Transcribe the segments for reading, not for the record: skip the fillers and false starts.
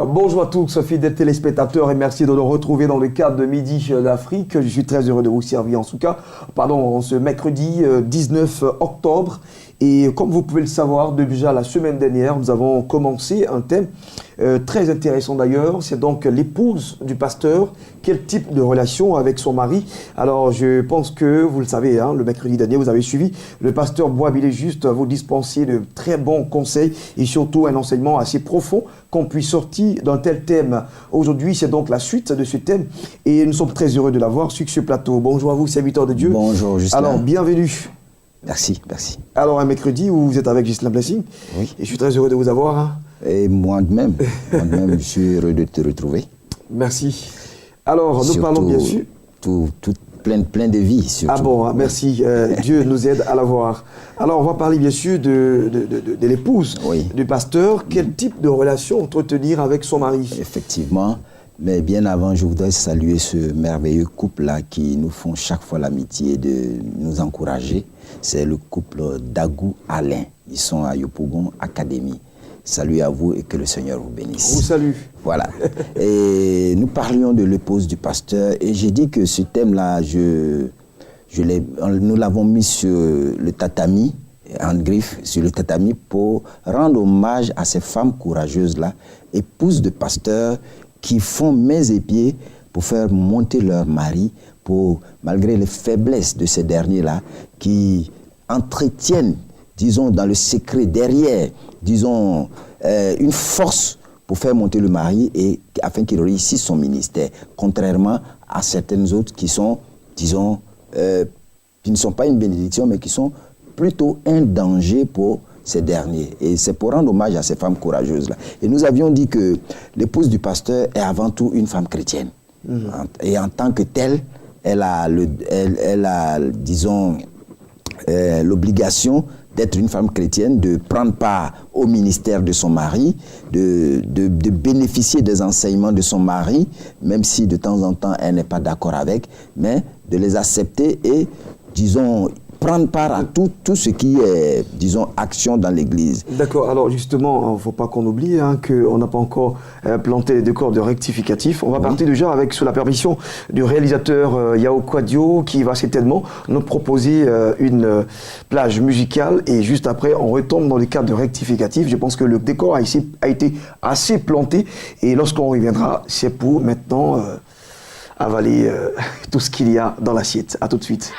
Bonjour à tous, fidèles téléspectateurs, et merci de nous retrouver dans le cadre de Midi d'Afrique. Je suis très heureux de vous servir en tout cas, ce mercredi 19 octobre. Et comme vous pouvez le savoir, déjà la semaine dernière, nous avons commencé un thème très intéressant d'ailleurs. C'est donc l'épouse du pasteur. Quel type de relation avec son mari? Alors, je pense que vous le savez, le mercredi dernier, vous avez suivi le pasteur Boisvillé Juste vous dispenser de très bons conseils et surtout un enseignement assez profond qu'on puisse sortir d'un tel thème. Aujourd'hui, c'est donc la suite de ce thème et nous sommes très heureux de l'avoir sur ce plateau. Bonjour à vous, serviteurs de Dieu. Bonjour, Justin. Alors, bienvenue. Merci, merci. Alors, un mercredi où vous êtes avec Ghislain Blessing. Oui. Et je suis très heureux de vous avoir. Et moi-même, je suis heureux de te retrouver. Merci. Alors, nous surtout, parlons bien sûr. Plein de vie, surtout. Ah bon, merci. Dieu nous aide à l'avoir. Alors, on va parler bien sûr de l'épouse du pasteur. Quel type de relation entretenir avec son mari? Effectivement. Mais bien avant, je voudrais saluer ce merveilleux couple-là qui nous font chaque fois l'amitié de nous encourager. C'est le couple Dagou Alain. Ils sont à Yopougon Academy. Salut à vous et que le Seigneur vous bénisse. Vous salue. Voilà. Et nous parlions de l'épouse du pasteur et j'ai dit que ce thème-là, nous l'avons mis sur le tatami, en griffe, sur le tatami pour rendre hommage à ces femmes courageuses-là, épouses de pasteurs, qui font mains et pieds pour faire monter leur mari, malgré les faiblesses de ces derniers-là, qui entretiennent, disons, dans le secret, derrière, disons, une force pour faire monter le mari et afin qu'il réussisse son ministère, contrairement à certaines autres qui sont, disons, qui ne sont pas une bénédiction, mais qui sont plutôt un danger pour ces derniers. Et c'est pour rendre hommage à ces femmes courageuses-là. Et nous avions dit que l'épouse du pasteur est avant tout une femme chrétienne. Et en tant que telle, elle a disons, l'obligation d'être une femme chrétienne, de prendre part au ministère de son mari, de bénéficier des enseignements de son mari, même si de temps en temps elle n'est pas d'accord avec, mais de les accepter et, disons, prendre part à tout ce qui est, disons, action dans l'Église. D'accord. Alors justement, il ne faut pas qu'on oublie qu'on n'a pas encore planté les décors de rectificatif. On va partir déjà sous la permission du réalisateur Yao Kwadio qui va certainement nous proposer une plage musicale et juste après, on retombe dans le cadre de rectificatif. Je pense que le décor a été assez planté et lorsqu'on reviendra, c'est pour maintenant avaler tout ce qu'il y a dans l'assiette. À tout de suite.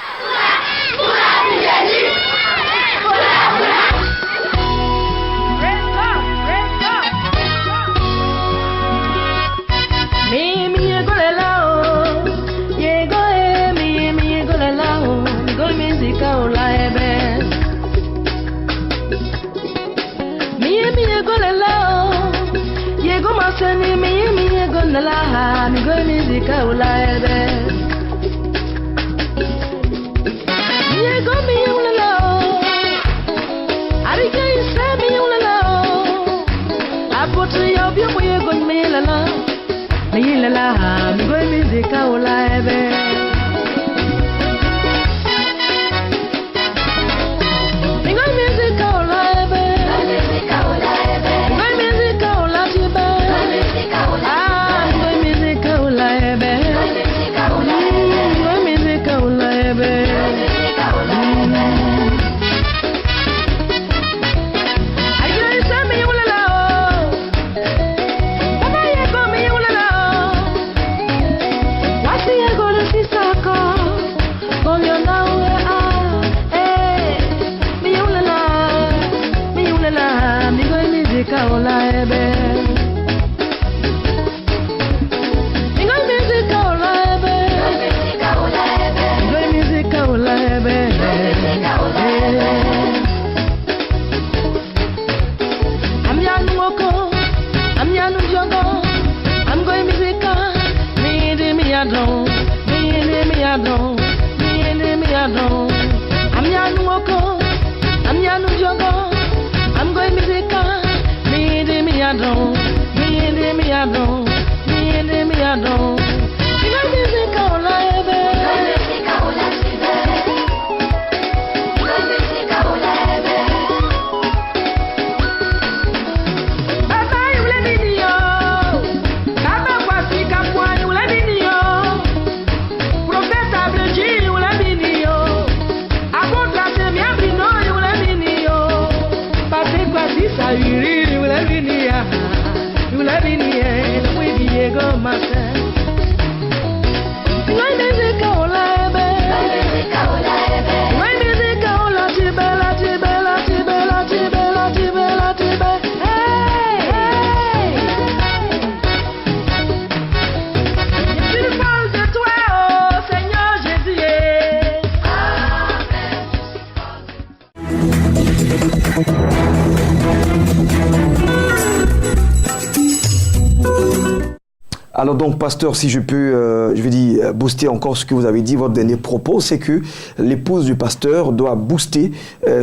Alors donc, pasteur, si je peux, je vais dire, booster encore ce que vous avez dit, votre dernier propos, c'est que l'épouse du pasteur doit booster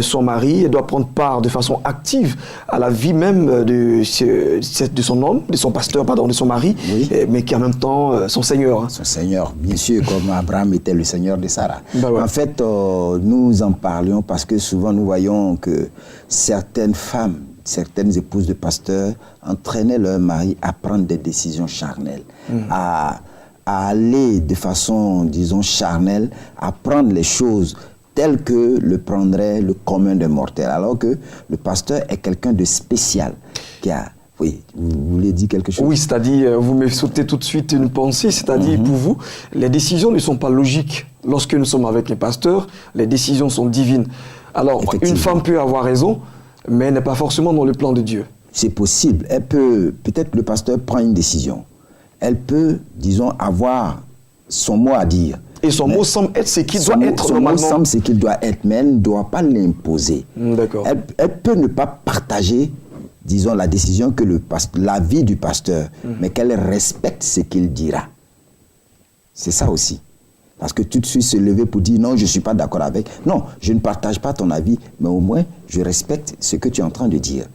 son mari, elle doit prendre part de façon active à la vie même de son homme, de son pasteur, pardon, de son mari, oui. Mais qui est en même temps son Seigneur. Son Seigneur, bien sûr, comme Abraham était le Seigneur de Sarah. Ben ouais. En fait, nous en parlions parce que souvent nous voyons que certaines femmes, certaines épouses de pasteurs entraînaient leur mari à prendre des décisions charnelles, à aller de façon, disons, charnelle, à prendre les choses telles que le prendrait le commun des mortels. Alors que le pasteur est quelqu'un de spécial, qui a... Oui, vous voulez dire quelque chose? Oui, c'est-à-dire, vous me sautez tout de suite une pensée, c'est-à-dire pour vous, les décisions ne sont pas logiques. Lorsque nous sommes avec les pasteurs, les décisions sont divines. Alors, une femme peut avoir raison, mais elle n'est pas forcément dans le plan de Dieu. C'est possible. Elle peut, peut-être le pasteur prend une décision. Elle peut, disons, avoir son mot à dire. Et son mot semble être ce qu'il doit être normalement. Son mot semble ce qu'il doit être, mais elle ne doit pas l'imposer. D'accord. Elle peut ne pas partager, disons, la décision que l'avis du pasteur, mais qu'elle respecte ce qu'il dira. C'est ça aussi. Parce que tout de suite se lever pour dire non, je ne suis pas d'accord avec. Non, je ne partage pas ton avis, mais au moins je respecte ce que tu es en train de dire.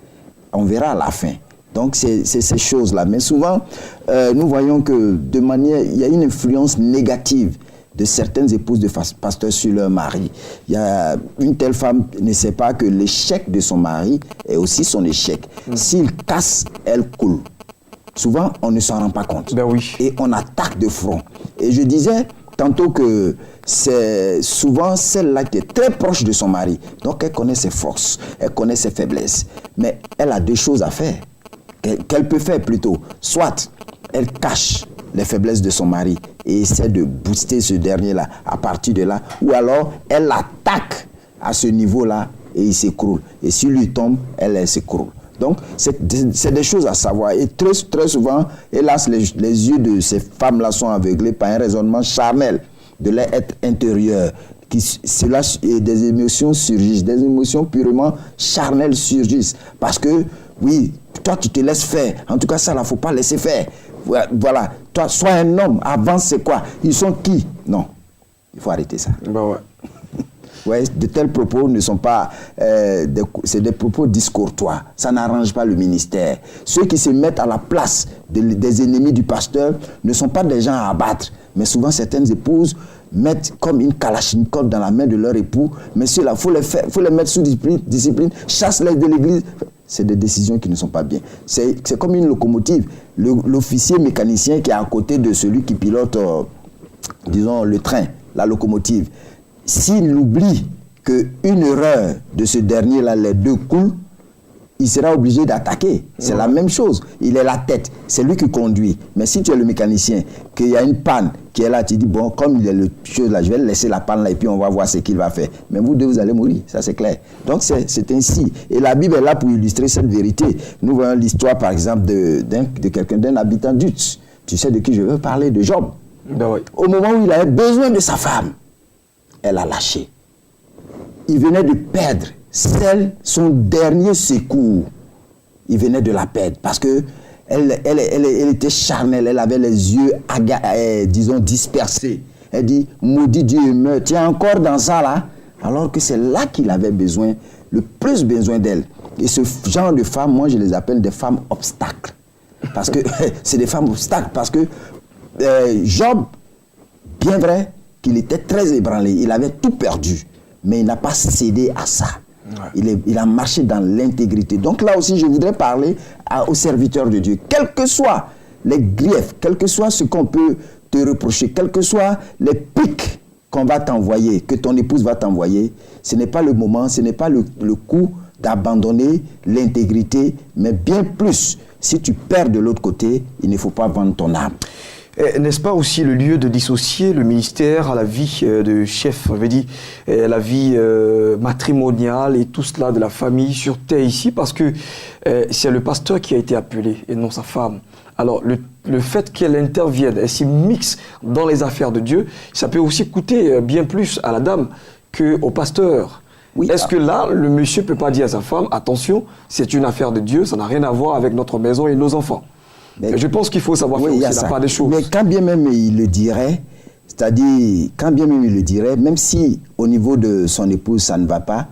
On verra à la fin. Donc c'est ces choses-là. Mais souvent, nous voyons que de manière, il y a une influence négative de certaines épouses de pasteurs sur leur mari. Il y a une telle femme ne sait pas que l'échec de son mari est aussi son échec. S'il casse, elle coule. Souvent, on ne s'en rend pas compte. Ben oui. Et on attaque de front. Et je disais tantôt que c'est souvent celle-là qui est très proche de son mari. Donc, elle connaît ses forces, elle connaît ses faiblesses. Mais elle a deux choses à faire, qu'elle peut faire plutôt. Soit elle cache les faiblesses de son mari et essaie de booster ce dernier-là à partir de là. Ou alors, elle l'attaque à ce niveau-là et il s'écroule. Et s'il lui tombe, elle s'écroule. Donc, c'est des choses à savoir. Et très, très souvent, hélas, les yeux de ces femmes-là sont aveuglés par un raisonnement charnel de leur être intérieur. Des émotions surgissent, des émotions purement charnelles surgissent. Parce que, oui, toi, tu te laisses faire. En tout cas, ça, il ne faut pas laisser faire. Voilà. Toi, sois un homme. Avance, c'est quoi? Ils sont qui? Non. Il faut arrêter ça. Ben ouais. Ouais, de tels propos ne sont pas... c'est des propos discourtois. Ça n'arrange pas le ministère. Ceux qui se mettent à la place des ennemis du pasteur ne sont pas des gens à abattre. Mais souvent, certaines épouses mettent comme une kalachnikov dans la main de leur époux. Mais ceux-là, il faut les mettre sous discipline, chasse-les de l'église. C'est des décisions qui ne sont pas bien. C'est comme une locomotive. L'officier mécanicien qui est à côté de celui qui pilote, disons, le train, la locomotive. S'il oublie qu'une erreur de ce dernier-là, les deux coulent, il sera obligé d'attaquer. C'est la même chose. Il est la tête. C'est lui qui conduit. Mais si tu es le mécanicien, qu'il y a une panne qui est là, tu dis, bon, comme il est le chose là, je vais laisser la panne là et puis on va voir ce qu'il va faire. Mais vous deux, vous allez mourir. Ça, c'est clair. Donc, c'est ainsi. Et la Bible est là pour illustrer cette vérité. Nous voyons l'histoire, par exemple, d'un habitant d'Utz. Tu sais de qui je veux parler, de Job. Ben oui. Au moment où il avait besoin de sa femme, elle a lâché. Il venait de perdre son dernier secours. Il venait de la perdre parce que elle était charnelle, elle avait les yeux, disons, dispersés. Elle dit, maudit Dieu, meurt. Tu es encore dans ça là? Alors que c'est là qu'il avait besoin, le plus besoin d'elle. Et ce genre de femmes, moi je les appelle des femmes obstacles. Parce que c'est des femmes obstacles. Parce que Job, bien vrai, qu'il était très ébranlé, il avait tout perdu, mais il n'a pas cédé à ça. Ouais. Il a marché dans l'intégrité. Donc là aussi, je voudrais parler aux serviteurs de Dieu. Quels que soient les griefs, quel que soit ce qu'on peut te reprocher, quels que soient les pics qu'on va t'envoyer, que ton épouse va t'envoyer, ce n'est pas le moment, ce n'est pas le coup d'abandonner l'intégrité, mais bien plus, si tu perds de l'autre côté, il ne faut pas vendre ton âme. N'est-ce pas aussi le lieu de dissocier le ministère à la vie de chef, on veut dire, la vie matrimoniale et tout cela de la famille sur terre ici, parce que c'est le pasteur qui a été appelé et non sa femme. Alors le fait qu'elle intervienne, elle s'immixe dans les affaires de Dieu, ça peut aussi coûter bien plus à la dame qu'au pasteur. Oui, est-ce que là, le monsieur ne peut pas dire à sa femme, attention, c'est une affaire de Dieu, ça n'a rien à voir avec notre maison et nos enfants? Mais, je pense qu'il faut savoir oui, faire aussi la part des choses. Mais quand bien même il le dirait, c'est-à-dire, quand bien même il le dirait, même si au niveau de son épouse ça ne va pas,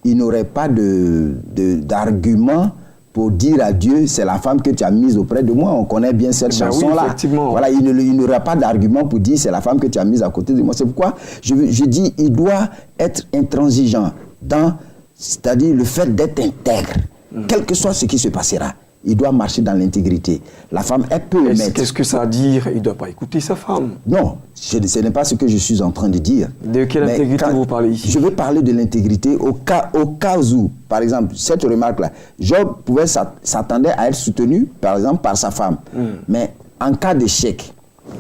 il n'aurait pas d'argument pour dire à Dieu, c'est la femme que tu as mise auprès de moi. On connaît bien cette chanson-là. Oui, voilà, il n'aura pas d'argument pour dire, c'est la femme que tu as mise à côté de moi. C'est pourquoi je dis, il doit être intransigeant dans, c'est-à-dire le fait d'être intègre, quel que soit ce qui se passera. Il doit marcher dans l'intégrité. La femme, elle peut le mettre. Qu'est-ce que ça veut dire? Il ne doit pas écouter sa femme. Non, ce n'est pas ce que je suis en train de dire. De quelle intégrité vous parlez ici? Je veux parler de l'intégrité au cas où, par exemple, cette remarque-là, Job s'attendait à être soutenu, par exemple, par sa femme. Mais en cas d'échec,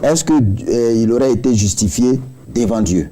est-ce qu'il aurait été justifié devant Dieu?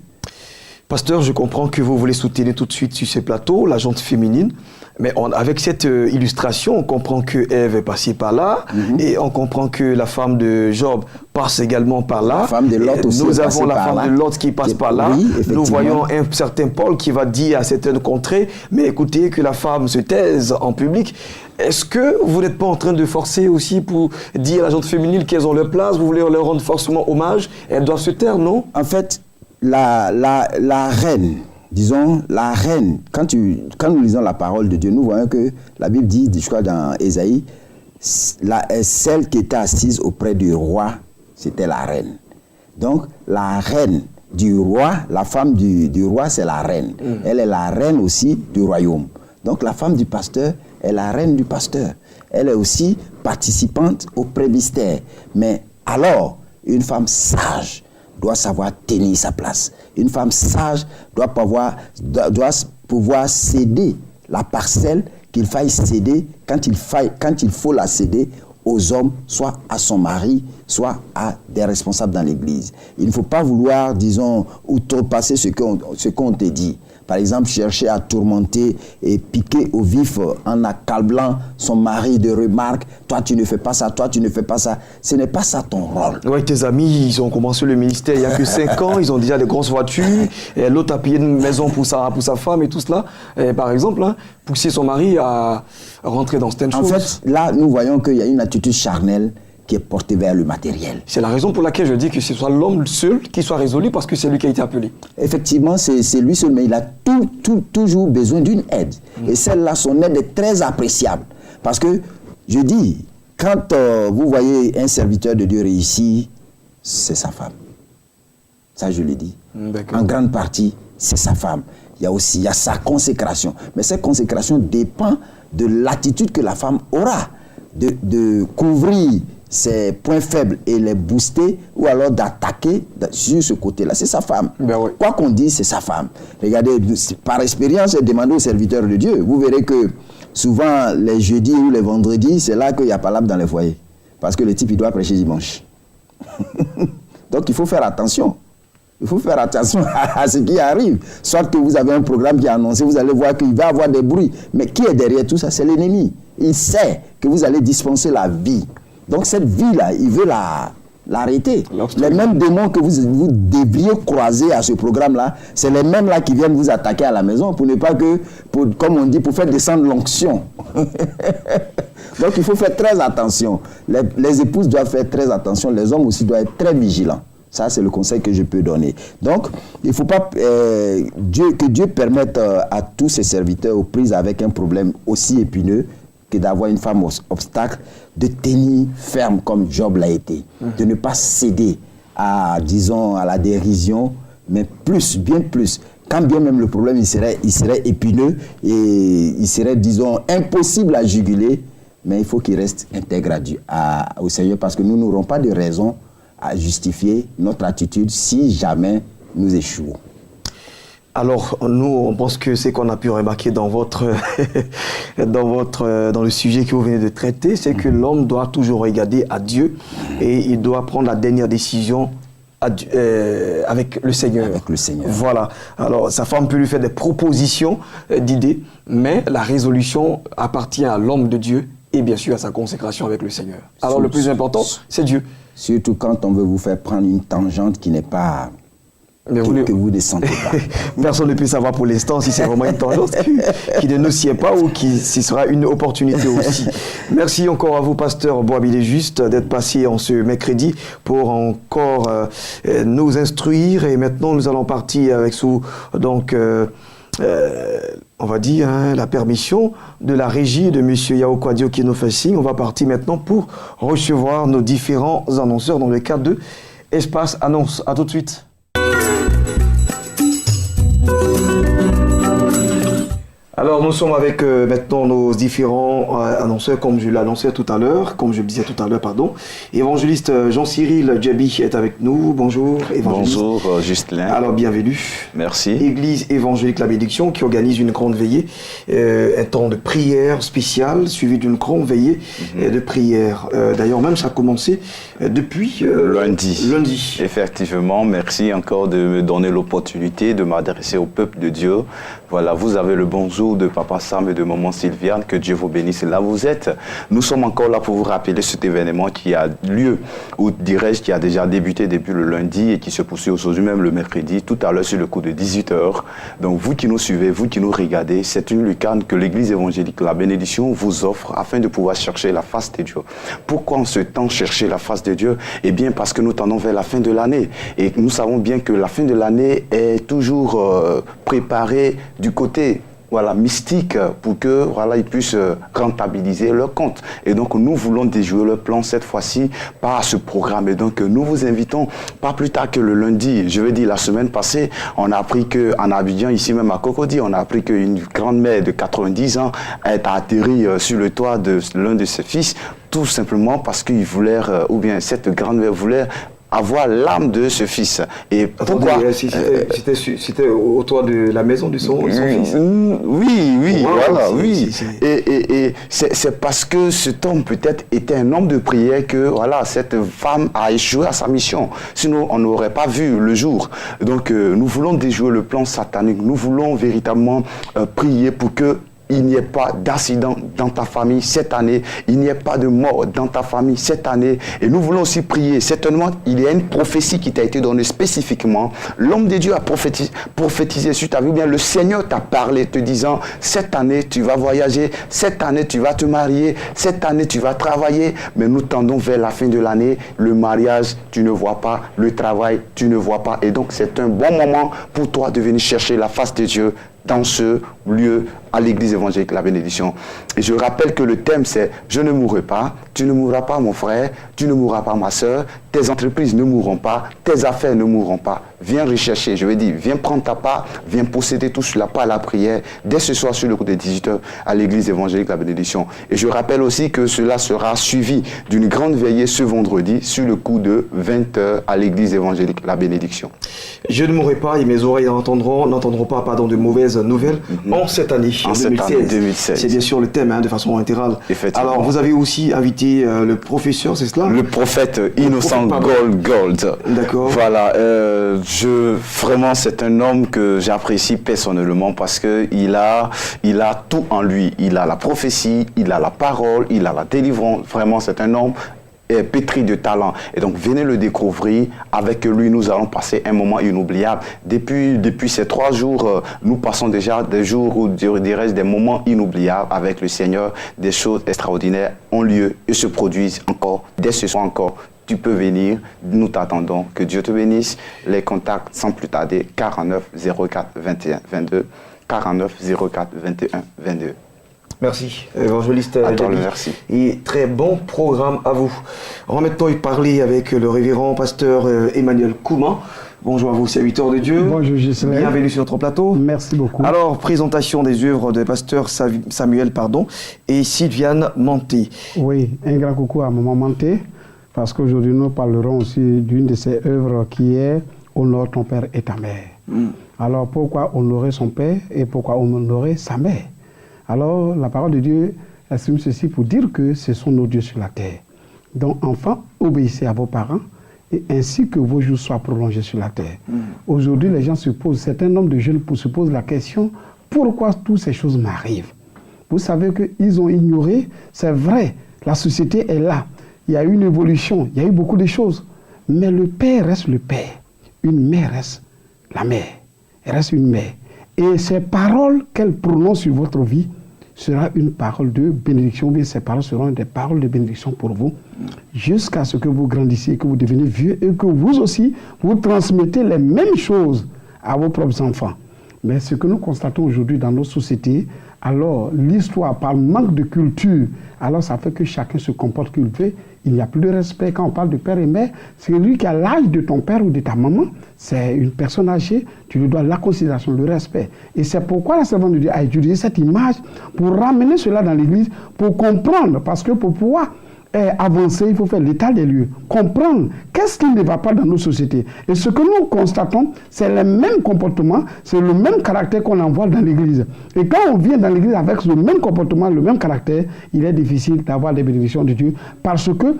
Pasteur, je comprends que vous voulez soutenir tout de suite sur ce plateau la gente féminine. Mais avec cette illustration, on comprend que Ève est passée par là, et on comprend que la femme de Job passe également par là. La femme de Lot aussi. Nous avons la femme de Lot qui passe par là. Oui, nous voyons un certain Paul qui va dire à certaines contrées, mais écoutez, que la femme se taise en public. Est-ce que vous n'êtes pas en train de forcer aussi pour dire à la gente féminine qu'elles ont leur place? Vous voulez leur rendre forcément hommage? Elles doivent se taire, non? En fait, la reine, disons, la reine, quand nous lisons la parole de Dieu, nous voyons que la Bible dit, je crois dans Ésaïe, celle qui était assise auprès du roi, c'était la reine. Donc, la reine du roi, la femme du roi, c'est la reine. Elle est la reine aussi du royaume. Donc, la femme du pasteur est la reine du pasteur. Elle est aussi participante au presbytère. Mais alors, une femme sage doit savoir tenir sa place. Une femme sage doit pouvoir céder la parcelle qu'il faille céder quand il faut la céder aux hommes, soit à son mari, soit à des responsables dans l'église. Il ne faut pas vouloir, disons, outrepasser ce qu'on te dit. Par exemple, chercher à tourmenter et piquer au vif en accablant son mari de remarques. Toi, tu ne fais pas ça, toi, tu ne fais pas ça. Ce n'est pas ça ton rôle. Oui, tes amis, ils ont commencé le ministère il n'y a que 5 ans. Ils ont déjà des grosses voitures. L'autre a payé une maison pour sa femme et tout cela. Et par exemple, pousser son mari à rentrer dans certaines choses. En fait, là, nous voyons qu'il y a une attitude charnelle qui est porté vers le matériel. C'est la raison pour laquelle je dis que ce soit l'homme seul qui soit résolu, parce que c'est lui qui a été appelé. Effectivement, c'est lui seul, mais il a toujours besoin d'une aide. Et celle-là, son aide est très appréciable. Parce que, je dis, quand vous voyez un serviteur de Dieu réussir, c'est sa femme. Ça, je le dis. En grande partie, c'est sa femme. Il y a sa consécration. Mais cette consécration dépend de l'attitude que la femme aura de couvrir ses points faibles et les booster, ou alors d'attaquer sur ce côté-là. C'est sa femme. Oui. Quoi qu'on dise, c'est sa femme. Regardez, par expérience, demandez aux serviteurs de Dieu. Vous verrez que souvent, les jeudis ou les vendredis, c'est là qu'il n'y a pas l'âme dans les foyers. Parce que le type, il doit prêcher dimanche. Donc, il faut faire attention. Il faut faire attention à ce qui arrive. Soit que vous avez un programme qui est annoncé, vous allez voir qu'il va y avoir des bruits. Mais qui est derrière tout ça? C'est l'ennemi. Il sait que vous allez dispenser la vie. Donc cette vie-là, il veut l'arrêter. Les mêmes démons que vous devriez croiser à ce programme-là, c'est les mêmes là qui viennent vous attaquer à la maison pour ne pas que, comme on dit, pour faire descendre l'onction. Donc il faut faire très attention. Les épouses doivent faire très attention, les hommes aussi doivent être très vigilants. Ça, c'est le conseil que je peux donner. Donc, il ne faut pas que Dieu permette à tous ses serviteurs aux prises avec un problème aussi épineux que d'avoir une femme obstacle, de tenir ferme comme Job l'a été, de ne pas céder à, disons, à la dérision, mais plus, bien plus. Quand bien même le problème il serait épineux et il serait, disons, impossible à juguler, mais il faut qu'il reste intègre au Seigneur, parce que nous n'aurons pas de raison à justifier notre attitude si jamais nous échouons. Alors, nous, on pense que ce qu'on a pu remarquer dans dans le sujet que vous venez de traiter, c'est que l'homme doit toujours regarder à Dieu et il doit prendre la dernière décision avec le Seigneur. Avec le Seigneur. Voilà. Alors, sa femme peut lui faire des propositions d'idées, mais la résolution appartient à l'homme de Dieu et bien sûr à sa consécration avec le Seigneur. Alors, le plus important, c'est Dieu. Surtout quand on veut vous faire prendre une tangente qui n'est pas Mais que vous ne sentez pas. Personne ne peut savoir pour l'instant si c'est vraiment une tendance qui ne nous sied pas ou si ce sera une opportunité aussi. Merci encore à vous, pasteur Boisbilé Juste, d'être passé en ce mercredi pour encore nous instruire. Et maintenant, nous allons partir avec on va dire, la permission de la régie de M. Yao Kwadio qui nous fait signe. On va partir maintenant pour recevoir nos différents annonceurs dans le cadre de Espace Annonce. À tout de suite. Alors nous sommes avec maintenant nos différents annonceurs, comme je l'annonçais tout à l'heure, pardon. Évangéliste Jean-Cyril Djabi est avec nous. Bonjour, évangéliste. Bonjour, Justin. Alors bienvenue. Merci. Église évangélique La Bénédiction qui organise une grande veillée, un temps de prière spécial suivi d'une grande veillée de prière. D'ailleurs même ça a commencé depuis lundi. Effectivement, merci encore de me donner l'opportunité de m'adresser au peuple de Dieu. Voilà, vous avez le bonjour de Papa Sam et de Maman Sylviane, que Dieu vous bénisse là où vous êtes. Nous sommes encore là pour vous rappeler cet événement qui a lieu, ou dirais-je, qui a déjà débuté depuis le lundi et qui se poursuit aujourd'hui même le mercredi, tout à l'heure sur le coup de 18h. Donc vous qui nous suivez, vous qui nous regardez, c'est une lucarne que l'Église évangélique La Bénédiction vous offre afin de pouvoir chercher la face de Dieu. Pourquoi en ce temps chercher la face de Dieu? Eh bien parce que nous tendons vers la fin de l'année et nous savons bien que la fin de l'année est toujours préparée du côté mystique pour que ils puissent rentabiliser leur compte. Et donc nous voulons déjouer le plan cette fois-ci par ce programme. Et donc nous vous invitons pas plus tard que le lundi, je veux dire la semaine passée, on a appris qu'en Abidjan, ici même à Cocody, on a appris qu'une grand-mère de 90 ans est atterrie sur le toit de l'un de ses fils, tout simplement parce qu'il voulait, ou bien cette grand-mère voulait avoir l'âme de ce fils. Et pourquoi? C'était au toit de la maison de son fils. Oui, Wow, oui. Et c'est parce que cet homme peut-être était un homme de prière que cette femme a échoué à sa mission. Sinon, on n'aurait pas vu le jour. Donc, nous voulons déjouer le plan satanique. Nous voulons véritablement prier pour que il n'y ait pas d'accident dans ta famille cette année, il n'y ait pas de mort dans ta famille cette année. Et nous voulons aussi prier. Certainement, il y a une prophétie qui t'a été donnée spécifiquement. L'homme de Dieu a prophétisé sur ta vie. Bien, le Seigneur t'a parlé te disant, cette année, tu vas voyager, cette année, tu vas te marier, cette année, tu vas travailler. Mais nous tendons vers la fin de l'année. Le mariage, tu ne vois pas. Le travail, tu ne vois pas. Et donc, c'est un bon moment pour toi de venir chercher la face de Dieu dans ce lieu à l'église évangélique La Bénédiction. Et je rappelle que le thème c'est « Je ne mourrai pas, tu ne mourras pas mon frère, tu ne mourras pas ma soeur, tes entreprises ne mourront pas, tes affaires ne mourront pas. Viens rechercher, je veux dire, viens prendre ta part, viens posséder tout cela par la prière, dès ce soir sur le coup de 18h à l'église évangélique La Bénédiction. Et je rappelle aussi que cela sera suivi d'une grande veillée ce vendredi sur le coup de 20h à l'église évangélique La Bénédiction. Je ne mourrai pas et mes oreilles n'entendront pas de mauvaises nouvelles en cette année. En 2016. C'est bien sûr le thème de façon intégrale. Alors vous avez aussi invité le professeur, c'est cela? Le prophète Innocent Gold. D'accord. Voilà, vraiment c'est un homme que j'apprécie personnellement parce que il a tout en lui. Il a la prophétie, il a la parole, il a la délivrance. Vraiment c'est un homme pétri de talent. Et donc, venez le découvrir. Avec lui, nous allons passer un moment inoubliable. Depuis ces 3 jours, nous passons déjà des jours où, dirais-je, des moments inoubliables avec le Seigneur. Des choses extraordinaires ont lieu et se produisent encore. Dès ce soir encore, tu peux venir. Nous t'attendons. Que Dieu te bénisse. Les contacts sans plus tarder, 49 04 21 22. 49 04 21 22. Merci, évangéliste. Merci. Et très bon programme à vous. On va maintenant y parler avec le révérend pasteur Emmanuel Kouma. Bonjour à vous, serviteurs de Dieu. Bonjour, Gislain. Bienvenue sur notre plateau. Merci beaucoup. Alors, présentation des œuvres de pasteur Samuel et Sylviane Manté. Oui, un grand coucou à Maman Manté, parce qu'aujourd'hui nous parlerons aussi d'une de ses œuvres qui est « Honore ton père et ta mère ». Alors, pourquoi honorer son père et pourquoi honorer sa mère? Alors, la parole de Dieu exprime ceci pour dire que ce sont nos dieux sur la terre. Donc, enfants, obéissez à vos parents et ainsi que vos jours soient prolongés sur la terre. Aujourd'hui, les gens se posent, certains nombres de jeunes se posent la question, pourquoi toutes ces choses m'arrivent? Vous savez qu'ils ont ignoré, c'est vrai, la société est là, il y a eu une évolution, il y a eu beaucoup de choses, mais le père reste le père, une mère reste la mère. Elle reste une mère. Et ces paroles qu'elle prononce sur votre vie sera une parole de bénédiction, bien ces paroles seront des paroles de bénédiction pour vous, jusqu'à ce que vous grandissiez, que vous deveniez vieux et que vous aussi, vous transmettez les mêmes choses à vos propres enfants. Mais ce que nous constatons aujourd'hui dans nos sociétés, alors l'histoire, par manque de culture, alors ça fait que chacun se comporte qu'il veut. Il n'y a plus de respect. Quand on parle de père et mère, c'est lui qui a l'âge de ton père ou de ta maman. C'est une personne âgée. Tu lui dois la considération, le respect. Et c'est pourquoi la servante de Dieu a utilisé cette image pour ramener cela dans l'église, pour comprendre. Parce que pour pouvoir avancer, il faut faire l'état des lieux, comprendre qu'est-ce qui ne va pas dans nos sociétés. Et ce que nous constatons, c'est le même comportement, c'est le même caractère qu'on envoie dans l'église. Et quand on vient dans l'église avec le même comportement, le même caractère, il est difficile d'avoir des bénédictions de Dieu parce que,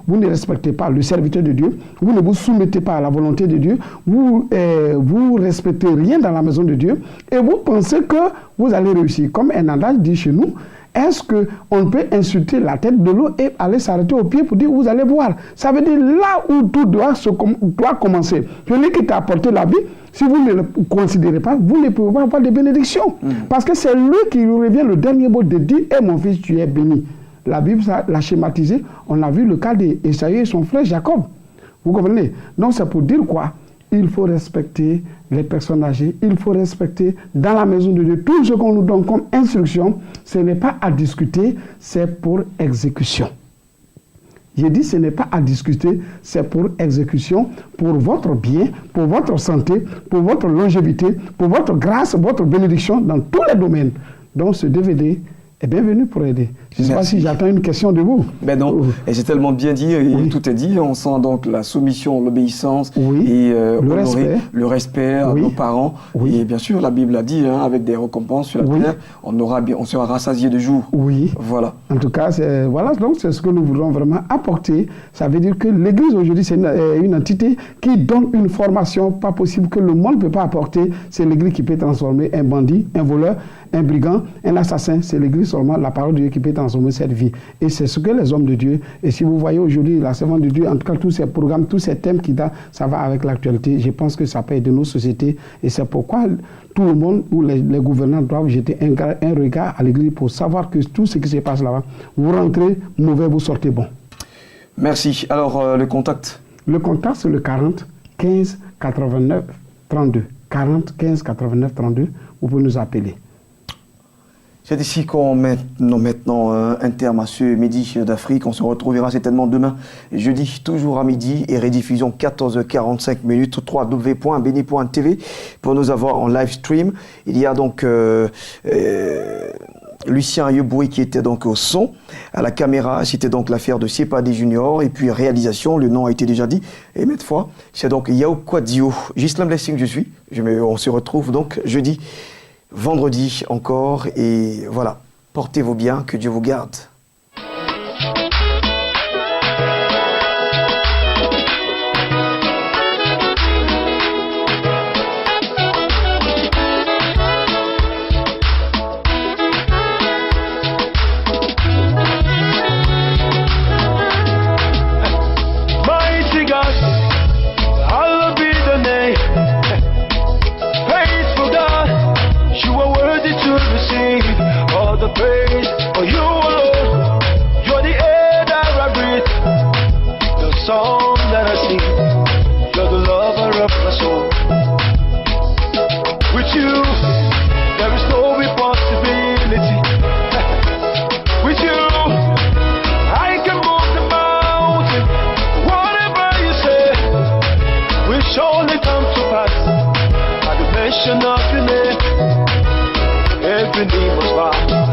vous ne respectez pas le serviteur de Dieu, vous ne vous soumettez pas à la volonté de Dieu, vous ne respectez rien dans la maison de Dieu et vous pensez que vous allez réussir. Comme un adage dit chez nous, est-ce qu'on peut insulter la tête de l'eau et aller s'arrêter au pied pour dire vous allez voir? Ça veut dire là où tout doit commencer. Celui qui t'a apporté la vie, si vous ne le considérez pas, vous ne pouvez pas avoir de bénédiction. Parce que c'est lui qui lui revient le dernier mot de dire « mon fils, tu es béni ». La Bible l'a schématisé. On a vu le cas d'Ésaü et son frère Jacob. Vous comprenez? Donc c'est pour dire quoi? Il faut respecter les personnes âgées, il faut respecter dans la maison de Dieu tout ce qu'on nous donne comme instruction. Ce n'est pas à discuter, c'est pour exécution. J'ai dit ce n'est pas à discuter, c'est pour exécution, pour votre bien, pour votre santé, pour votre longévité, pour votre grâce, votre bénédiction dans tous les domaines. Donc ce DVD est bienvenu pour aider. Je ne sais pas si j'attends une question de vous. Ben non, et c'est tellement bien dit, et tout est dit. On sent donc la soumission, l'obéissance, et le respect à nos parents. Et bien sûr, la Bible a dit, avec des récompenses sur la terre, on sera rassasié de jour. Oui. Voilà. En tout cas, donc c'est ce que nous voulons vraiment apporter. Ça veut dire que l'Église aujourd'hui, c'est une entité qui donne une formation pas possible que le monde ne peut pas apporter. C'est l'Église qui peut transformer un bandit, un voleur, un brigand, un assassin. C'est l'Église seulement, la parole de Dieu qui peut transformer cette vie. Et c'est ce que les hommes de Dieu, et si vous voyez aujourd'hui la servante de Dieu, en tout cas tous ces programmes, tous ces thèmes qui donnent, ça va avec l'actualité. Je pense que ça peut aider nos sociétés. Et c'est pourquoi tout le monde, ou les gouvernants doivent jeter un regard à l'Église pour savoir que tout ce qui se passe là-bas, vous rentrez mauvais, vous sortez bon. Merci. Alors, le contact? Le contact, c'est le 40 15 89 32. 40 15 89 32. Vous pouvez nous appeler. C'est ici qu'on met maintenant un terme à ce Midi d'Afrique. On se retrouvera certainement demain, jeudi, toujours à midi, et rediffusion 14h45 minutes, www.beni.tv pour nous avoir en live stream. Il y a donc Lucien Yeboui qui était donc au son, à la caméra, c'était donc l'affaire de Sepadi Junior, et puis réalisation, le nom a été déjà dit, et maintes fois, c'est donc Yao Kwadio. Gislam Blessing, je suis. On se retrouve donc jeudi, vendredi encore, et voilà, portez-vous bien, que Dieu vous garde. Praise for you alone. You're the air that I breathe, the song that I sing. You're the lover of my soul. With you, there is no impossibility. With you, I can move the mountain. Whatever you say will surely come to pass. By the mention of your name, every knee must bow.